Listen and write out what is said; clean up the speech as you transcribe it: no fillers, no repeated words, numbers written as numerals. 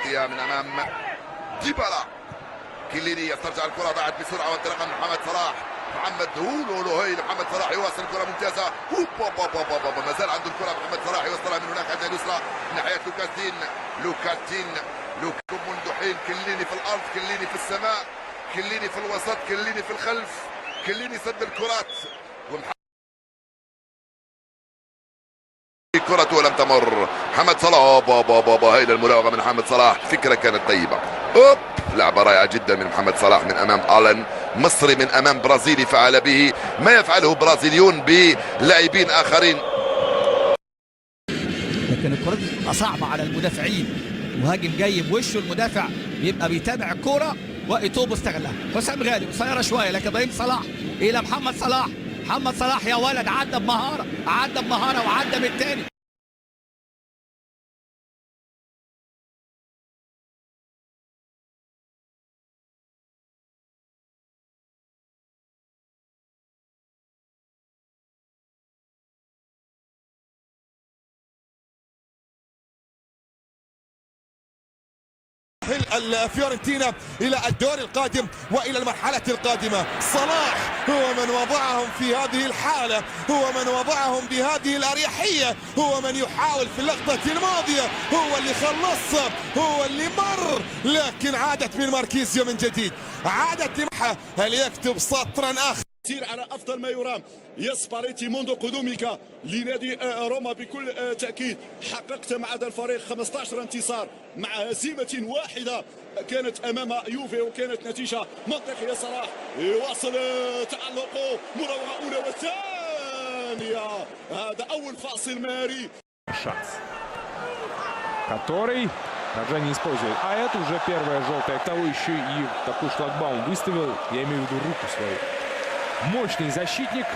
يعطيها من امام ديبالا. كليني يسترجع الكره، ضاعت بسرعه وانطلاقا من محمد صلاح. محمد هولو هي محمد صلاح يواصل الكره ممتازه. ما زال عنده الكره محمد صلاح، يوصلها من هناك عند اليسرى من ناحيه لوكاتين. منذ حين كليني في الارض، كليني في السماء، كليني في الوسط، كليني في الخلف، كليني سد الكرات. كرة ولم تمر. محمد صلاح هاي المراوغة من محمد صلاح، فكرة كانت طيبة. لعبة رائعة جدا من محمد صلاح من امام الان، مصري من امام برازيلي فعل به ما يفعله برازيليون بلاعبين اخرين. لكن الكرة دي بتبقى صعبة على المدافعين، مهاجم جاي بوشه المدافع بيبقى بيتابع الكرة، وايتوبو استغلها. حسام غالي قصيرة شوية، لكن ابراهيم صلاح الى محمد صلاح. محمد صلاح يا ولد عدى بمهارة، وعدى بالتاني. فيورنتينا إلى الدور القادم وإلى المرحلة القادمة. صلاح هو من وضعهم في هذه الحالة، هو من وضعهم بهذه الأريحية، هو من يحاول في اللقطة الماضية، هو اللي خلصها، هو اللي مر، لكن عادت من ماركيزيو من جديد، عادت لمحة. هل يكتب سطرا آخر؟ سير على افضل ما يرام. يسباريتي منذ قدومك لنادي روما بكل تاكيد حققت مع هذا الفريق 15 انتصار مع هزيمه واحده كانت امام يوفي، وكانت نتيجه منطقيه. صلاح يواصل تألقه، مراوغه اولى والثانيه، هذا اول فاصل ماري. Шанс, который также не использует. А это уже первая желтая. Того еще и такой шлагбаум выставил. Я имею в виду руку свою. Мощный защитник.